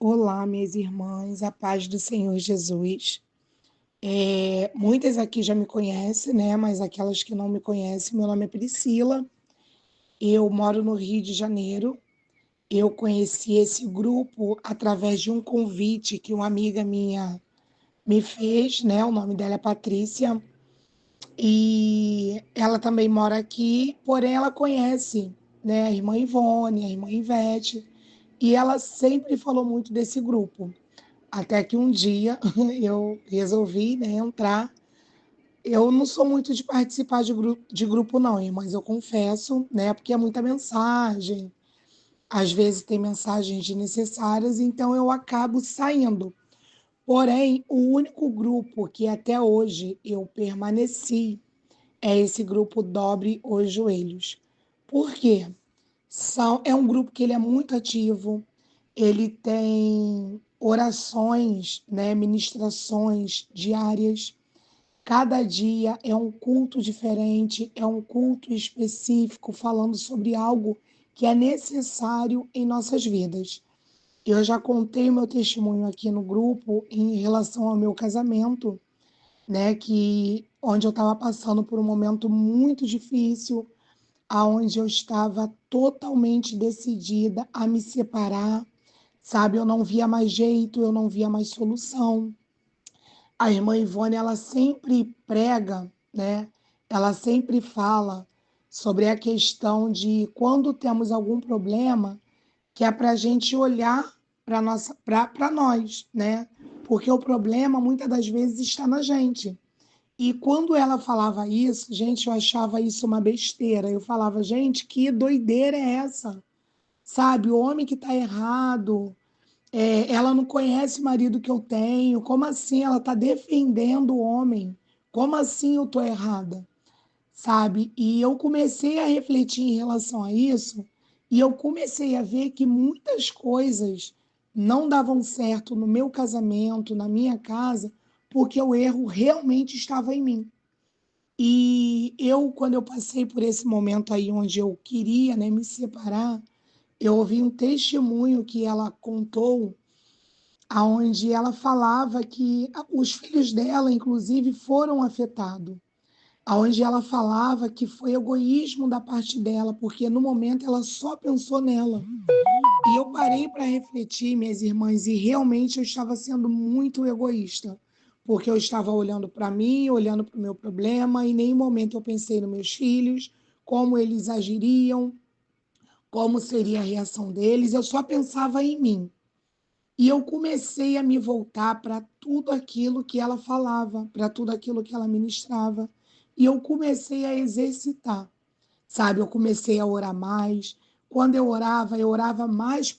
Olá, minhas irmãs, a paz do Senhor Jesus. Muitas aqui já me conhecem, né? Mas aquelas que não me conhecem, meu nome é Priscila, eu moro no Rio de Janeiro. Eu conheci esse grupo através de um convite que uma amiga minha me fez, né? O nome dela é Patrícia, e ela também mora aqui, porém ela conhece, né? A irmã Ivone, a irmã Ivete, e ela sempre falou muito desse grupo. Até que um dia eu resolvi, né, entrar. Eu não sou muito de participar de grupo, não, mas eu confesso, né, porque é muita mensagem. Às vezes tem mensagens desnecessárias, então eu acabo saindo. Porém, o único grupo que até hoje eu permaneci é esse grupo Dobre os Joelhos. Por quê? É um grupo que ele é muito ativo, ele tem orações, né, ministrações diárias. Cada dia é um culto diferente, é um culto específico falando sobre algo que é necessário em nossas vidas. Eu já contei meu testemunho aqui no grupo em relação ao meu casamento, né, que onde eu estava passando por um momento muito difícil, aonde eu estava totalmente decidida a me separar, sabe? Eu não via mais jeito, eu não via mais solução. A irmã Ivone, ela sempre prega, né? Ela sempre fala sobre a questão de quando temos algum problema, que é para a gente olhar para nós, né? Porque o problema muitas das vezes está na gente. E quando ela falava isso, gente, eu achava isso uma besteira. Eu falava, gente, que doideira é essa? Sabe, o homem que está errado, ela não conhece o marido que eu tenho. Como assim ela está defendendo o homem? Como assim eu estou errada? Sabe? E eu comecei a refletir em relação a isso e eu comecei a ver que muitas coisas não davam certo no meu casamento, na minha casa, porque o erro realmente estava em mim. E eu, quando eu passei por esse momento aí onde eu queria, né, me separar, eu ouvi um testemunho que ela contou, aonde ela falava que os filhos dela, inclusive, foram afetados, aonde ela falava que foi egoísmo da parte dela, porque no momento ela só pensou nela. E eu parei para refletir, minhas irmãs, e realmente eu estava sendo muito egoísta, porque eu estava olhando para mim, olhando para o meu problema, e em nenhum momento eu pensei nos meus filhos, como eles agiriam, como seria a reação deles, eu só pensava em mim. E eu comecei a me voltar para tudo aquilo que ela falava, para tudo aquilo que ela ministrava, e eu comecei a exercitar. Sabe, eu comecei a orar mais. Quando eu orava mais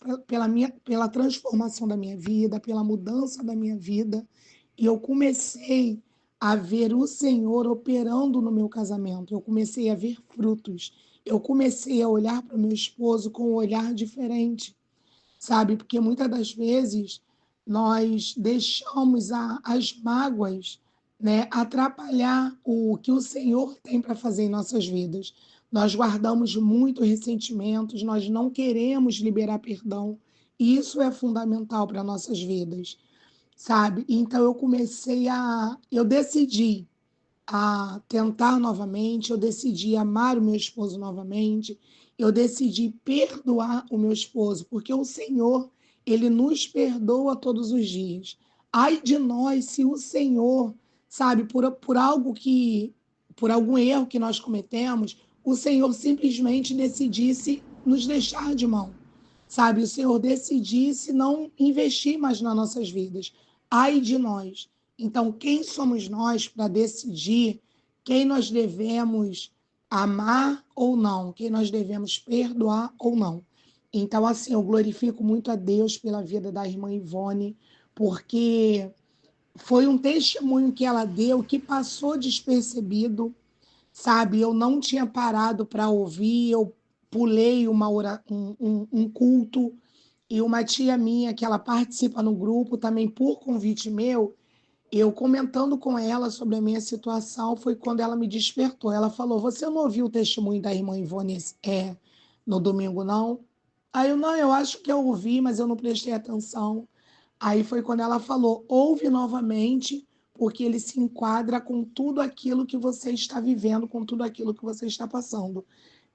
pela transformação da minha vida, pela mudança da minha vida. E eu comecei a ver o Senhor operando no meu casamento. Eu comecei a ver frutos. Eu comecei a olhar para o meu esposo com um olhar diferente, sabe? Porque muitas das vezes nós deixamos as mágoas, né, atrapalhar o que o Senhor tem para fazer em nossas vidas. Nós guardamos muito ressentimentos, nós não queremos liberar perdão. E isso é fundamental para nossas vidas, sabe? Então eu decidi a tentar novamente, eu decidi amar o meu esposo novamente, eu decidi perdoar o meu esposo, porque o Senhor, ele nos perdoa todos os dias. Ai de nós se o Senhor, sabe, por algum erro que nós cometemos, o Senhor simplesmente decidisse nos deixar de mão, sabe? O Senhor decidisse não investir mais nas nossas vidas. Ai de nós. Então, quem somos nós para decidir quem nós devemos amar ou não, quem nós devemos perdoar ou não? Então, assim, eu glorifico muito a Deus pela vida da irmã Ivone, porque foi um testemunho que ela deu que passou despercebido, sabe? Eu não tinha parado para ouvir, eu pulei um culto, e uma tia minha, que ela participa no grupo, também por convite meu, eu comentando com ela sobre a minha situação, foi quando ela me despertou. Ela falou: Você não ouviu o testemunho da irmã Ivone no domingo, não? Aí eu, não, eu acho que eu ouvi, mas eu não prestei atenção. Aí foi quando ela falou: ouve novamente, porque ele se enquadra com tudo aquilo que você está vivendo, com tudo aquilo que você está passando.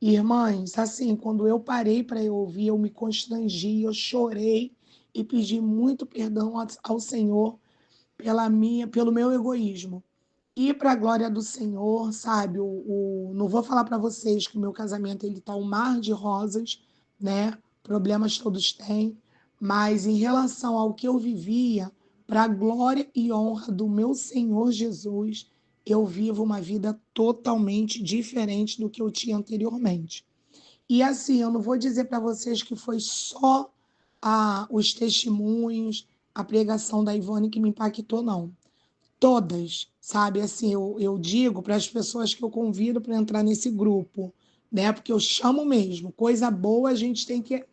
Irmãs, assim, quando eu parei para eu ouvir, eu me constrangi, eu chorei e pedi muito perdão ao Senhor pelo meu egoísmo. E para a glória do Senhor, sabe? Não vou falar para vocês que o meu casamento ele tá um mar de rosas, né? Problemas todos têm, mas em relação ao que eu vivia, para a glória e honra do meu Senhor Jesus, eu vivo uma vida totalmente diferente do que eu tinha anteriormente. E assim, eu não vou dizer para vocês que foi só os testemunhos, a pregação da Ivone que me impactou, não. Todas, sabe? Assim, eu digo para as pessoas que eu convido para entrar nesse grupo, né? Porque eu chamo mesmo. Coisa boa a gente tem que.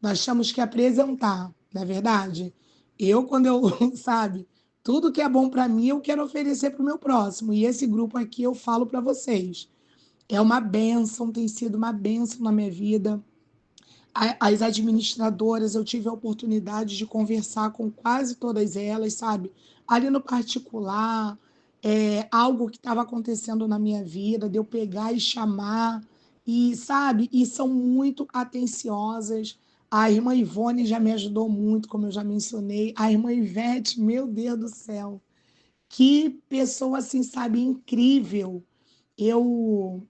Nós temos que apresentar, não é verdade? Eu, quando eu, sabe? Tudo que é bom para mim, eu quero oferecer para o meu próximo. E esse grupo aqui eu falo para vocês. É uma bênção, tem sido uma bênção na minha vida. As administradoras, eu tive a oportunidade de conversar com quase todas elas, sabe? Ali no particular, algo que estava acontecendo na minha vida, de eu pegar e chamar, e sabe? E são muito atenciosas. A irmã Ivone já me ajudou muito, como eu já mencionei. A irmã Ivete, meu Deus do céu, que pessoa assim, sabe, incrível. Eu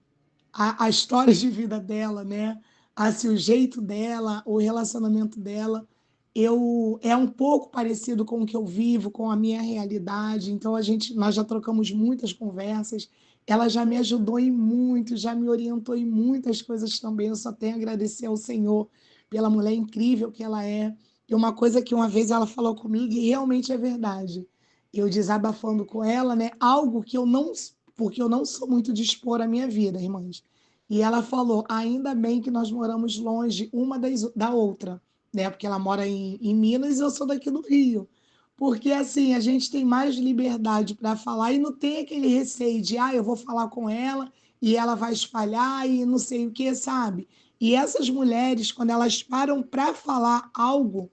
a história de vida dela, né? Assim, o jeito dela, o relacionamento dela, é um pouco parecido com o que eu vivo, com a minha realidade. Então nós já trocamos muitas conversas. Ela já me ajudou em muito, já me orientou em muitas coisas também. Eu só tenho a agradecer ao Senhor pela mulher incrível que ela é. E uma coisa que uma vez ela falou comigo e realmente é verdade. Eu desabafando com ela, né? Algo que eu não, porque eu não sou muito de expor a minha vida, irmãs. E ela falou: ainda bem que nós moramos longe uma da outra, né? Porque ela mora em Minas e eu sou daqui do Rio. Porque assim, a gente tem mais liberdade para falar e não tem aquele receio de, eu vou falar com ela e ela vai espalhar e não sei o que, sabe? E essas mulheres, quando elas param para falar algo,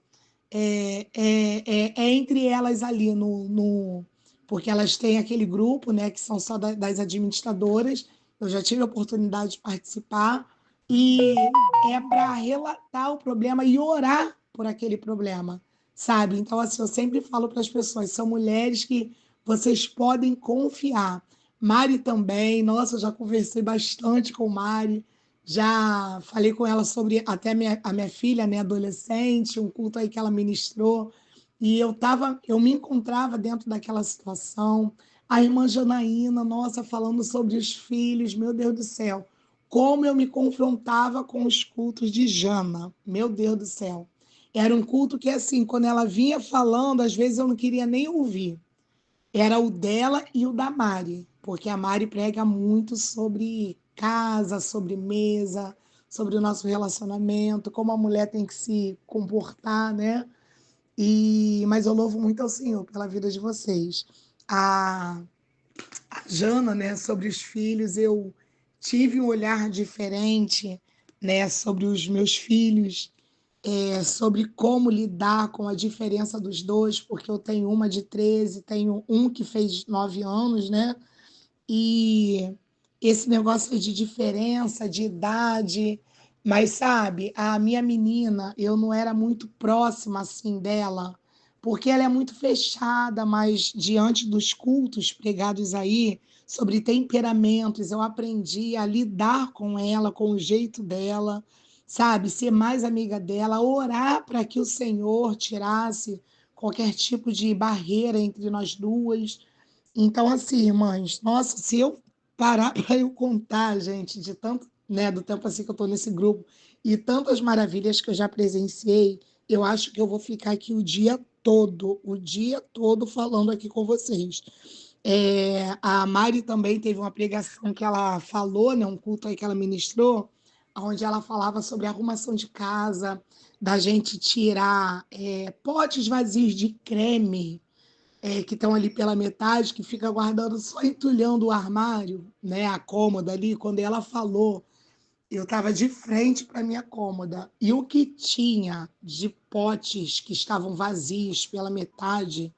é entre elas ali porque elas têm aquele grupo, né, que são só das administradoras. Eu já tive a oportunidade de participar e é para relatar o problema e orar por aquele problema, sabe? Então, assim, eu sempre falo para as pessoas, são mulheres que vocês podem confiar. Mari também, nossa, eu já conversei bastante com Mari, já falei com ela sobre até a minha filha, né, adolescente, um culto aí que ela ministrou, e eu me encontrava dentro daquela situação. A irmã Janaína, nossa, falando sobre os filhos, meu Deus do céu, como eu me confrontava com os cultos de Jana, meu Deus do céu. Era um culto que, assim, quando ela vinha falando, às vezes eu não queria nem ouvir. Era o dela e o da Mari, porque a Mari prega muito sobre casa, sobre mesa, sobre o nosso relacionamento, como a mulher tem que se comportar, né? Mas eu louvo muito ao Senhor pela vida de vocês. A, a Jana, né, sobre os filhos, eu tive um olhar diferente, né, sobre os meus filhos, sobre como lidar com a diferença dos dois, porque eu tenho uma de 13, tenho um que fez 9 anos, né? E esse negócio de diferença, de idade, mas sabe, a minha menina, eu não era muito próxima assim dela, porque ela é muito fechada, mas diante dos cultos pregados aí sobre temperamentos, eu aprendi a lidar com ela, com o jeito dela, sabe, ser mais amiga dela, orar para que o Senhor tirasse qualquer tipo de barreira entre nós duas. Então, assim, irmãs, nossa, se eu parar para eu contar, gente, de tanto, né, do tempo assim que eu estou nesse grupo e tantas maravilhas que eu já presenciei, eu acho que eu vou ficar aqui o dia todo falando aqui com vocês. A Mari também teve uma pregação que ela falou, né, um culto aí que ela ministrou, onde ela falava sobre arrumação de casa, da gente tirar potes vazios de creme, que estão ali pela metade, que fica guardando só entulhando o armário, né, a cômoda ali, quando ela falou eu estava de frente para minha cômoda e o que tinha de potes que estavam vazios pela metade,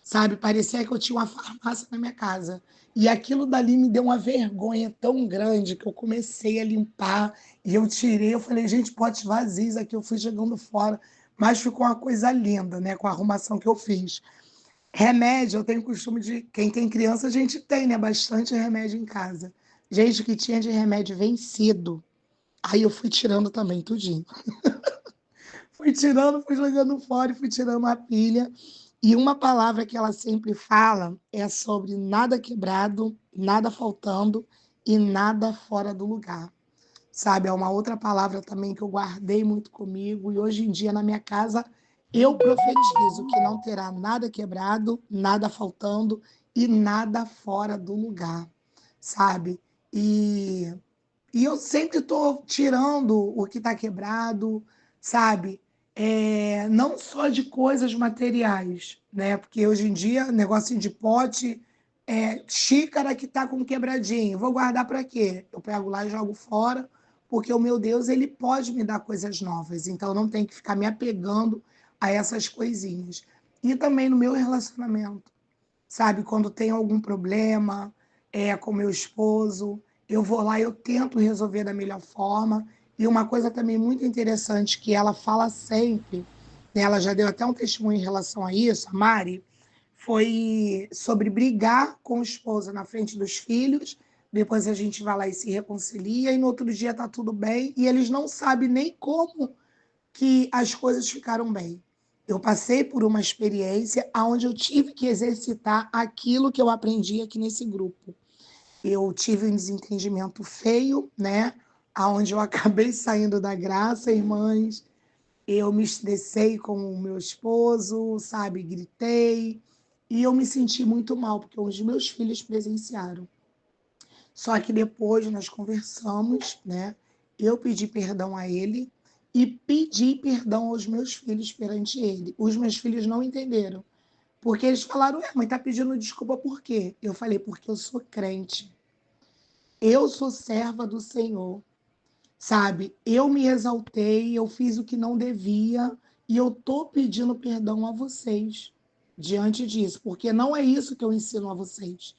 sabe, parecia que eu tinha uma farmácia na minha casa. E aquilo dali me deu uma vergonha tão grande que eu comecei a limpar e eu tirei, eu falei, gente, potes vazios aqui, eu fui jogando fora, mas ficou uma coisa linda, né, com a arrumação que eu fiz. Remédio, eu tenho costume de. Quem tem criança, a gente tem, né? Bastante remédio em casa. Gente, o que tinha de remédio vencido. Aí eu fui tirando também, tudinho. Fui tirando, fui jogando fora e fui tirando a pilha. E uma palavra que ela sempre fala é sobre nada quebrado, nada faltando e nada fora do lugar. Sabe? É uma outra palavra também que eu guardei muito comigo. E hoje em dia, na minha casa, eu profetizo que não terá nada quebrado, nada faltando e nada fora do lugar, sabe? E e eu sempre estou tirando o que está quebrado, sabe? Não só de coisas materiais, né? Porque hoje em dia, negocinho de pote, xícara que está com quebradinho, vou guardar para quê? Eu pego lá e jogo fora, porque o meu Deus, ele pode me dar coisas novas, então não tem que ficar me apegando a essas coisinhas. E também no meu relacionamento, sabe? Quando tem algum problema com meu esposo, eu vou lá e eu tento resolver da melhor forma. E uma coisa também muito interessante que ela fala sempre, né? Ela já deu até um testemunho em relação a isso, a Mari, foi sobre brigar com o esposo na frente dos filhos, depois a gente vai lá e se reconcilia, e no outro dia tá tudo bem, e eles não sabem nem como que as coisas ficaram bem. Eu passei por uma experiência onde eu tive que exercitar aquilo que eu aprendi aqui nesse grupo. Eu tive um desentendimento feio, né? Onde eu acabei saindo da graça, irmãs. Eu me estressei com o meu esposo, sabe? Gritei. E eu me senti muito mal, porque os meus filhos presenciaram. Só que depois nós conversamos, né? Eu pedi perdão a ele e pedi perdão aos meus filhos perante ele. Os meus filhos não entenderam, porque eles falaram: Ué, mãe, tá pedindo desculpa por quê? Eu falei: Porque eu sou crente. Eu sou serva do Senhor, sabe? Eu me exaltei, eu fiz o que não devia e eu tô pedindo perdão a vocês diante disso, porque não é isso que eu ensino a vocês.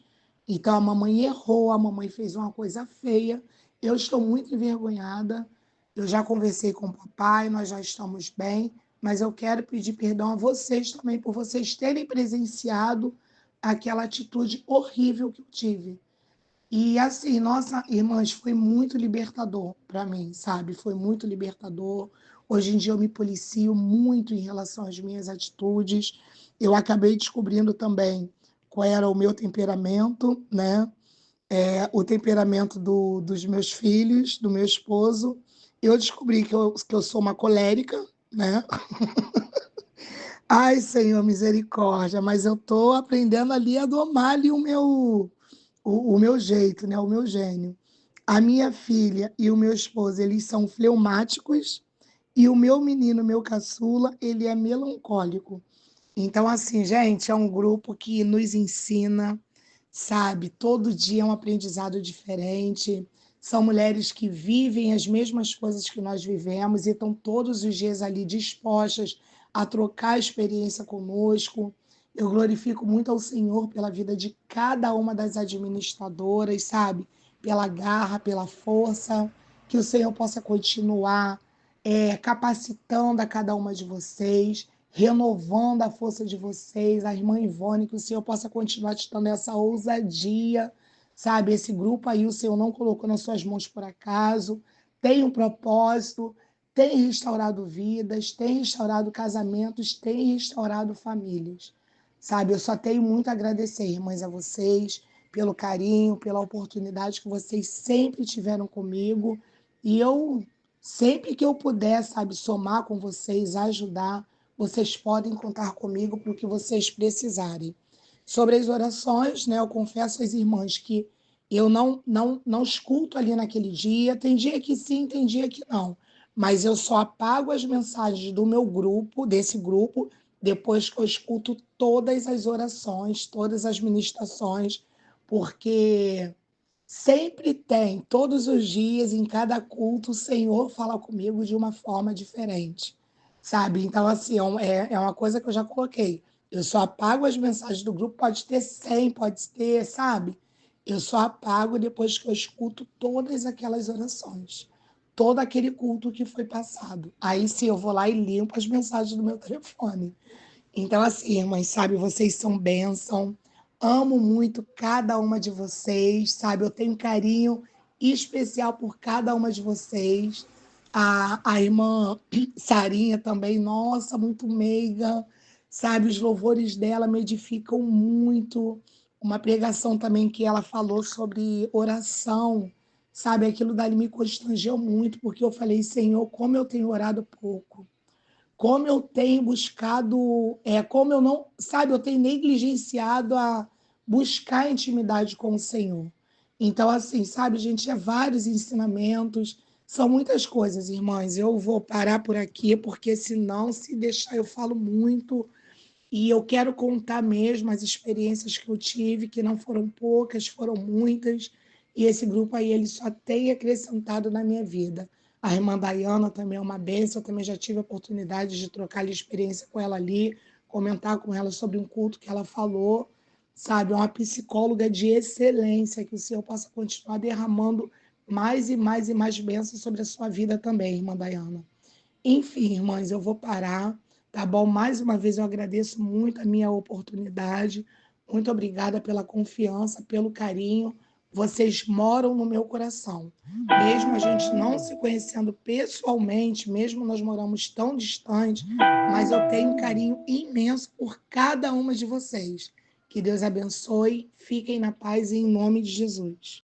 Então a mamãe errou, a mamãe fez uma coisa feia. Eu estou muito envergonhada. Eu já conversei com o papai, nós já estamos bem, mas eu quero pedir perdão a vocês também por vocês terem presenciado aquela atitude horrível que eu tive. E assim, nossa, irmãs, foi muito libertador para mim, sabe? Foi muito libertador. Hoje em dia eu me policio muito em relação às minhas atitudes. Eu acabei descobrindo também qual era o meu temperamento, né? O temperamento dos meus filhos, do meu esposo. Eu descobri que eu sou uma colérica, né? Ai, Senhor, misericórdia, mas eu estou aprendendo ali a domar ali o meu jeito, né? O meu gênio. A minha filha e o meu esposo, eles são fleumáticos e o meu menino, meu caçula, ele é melancólico. Então, assim, gente, é um grupo que nos ensina, sabe? Todo dia é um aprendizado diferente. São mulheres que vivem as mesmas coisas que nós vivemos e estão todos os dias ali dispostas a trocar experiência conosco. Eu glorifico muito ao Senhor pela vida de cada uma das administradoras, sabe? Pela garra, pela força. Que o Senhor possa continuar capacitando a cada uma de vocês, renovando a força de vocês, a irmã Ivone, que o Senhor possa continuar te dando essa ousadia, sabe? Esse grupo aí o Senhor não colocou nas suas mãos por acaso, tem um propósito, tem restaurado vidas, tem restaurado casamentos, tem restaurado famílias, sabe? Eu só tenho muito a agradecer, irmãs, a vocês, pelo carinho, pela oportunidade que vocês sempre tiveram comigo, e eu sempre que eu puder, sabe, somar com vocês, ajudar, vocês podem contar comigo para o que vocês precisarem. Sobre as orações, né, eu confesso às irmãs que eu não escuto ali naquele dia. Tem dia que sim, tem dia que não. Mas eu só apago as mensagens do meu grupo, desse grupo, depois que eu escuto todas as orações, todas as ministrações, porque Sempre tem, todos os dias, em cada culto, o Senhor fala comigo de uma forma diferente, sabe? Então, assim, é uma coisa que eu já coloquei. Eu só apago as mensagens do grupo, pode ter 100, pode ter, sabe? Eu só apago depois que eu escuto todas aquelas orações, todo aquele culto que foi passado. Aí sim, eu vou lá e limpo as mensagens do meu telefone. Então, assim, irmãs, sabe, vocês são bênção. Amo muito cada uma de vocês, sabe? Eu tenho um carinho especial por cada uma de vocês. A irmã Sarinha também, nossa, muito meiga, sabe? Os louvores dela me edificam muito. Uma pregação também que ela falou sobre oração, sabe? Aquilo dali me constrangeu muito, porque eu falei, Senhor, como eu tenho orado pouco, como eu tenho buscado, como eu não, sabe, eu tenho negligenciado a buscar intimidade com o Senhor. Então, assim, sabe, gente, é vários ensinamentos, são muitas coisas, irmãs. Eu vou parar por aqui, porque senão, se deixar, eu falo muito. E eu quero contar mesmo as experiências que eu tive, que não foram poucas, foram muitas. E esse grupo aí, ele só tem acrescentado na minha vida. A irmã Dayana também é uma bênção, eu também já tive a oportunidade de trocar experiência com ela ali, comentar com ela sobre um culto que ela falou, sabe? É uma psicóloga de excelência, que o Senhor possa continuar derramando mais e mais e mais bênçãos sobre a sua vida também, irmã Dayana. Enfim, irmãs, eu vou parar, tá bom? Mais uma vez eu agradeço muito a minha oportunidade. Muito obrigada pela confiança, pelo carinho. Vocês moram no meu coração. Mesmo a gente não se conhecendo pessoalmente, mesmo nós moramos tão distante, mas eu tenho um carinho imenso por cada uma de vocês. Que Deus abençoe, fiquem na paz em nome de Jesus.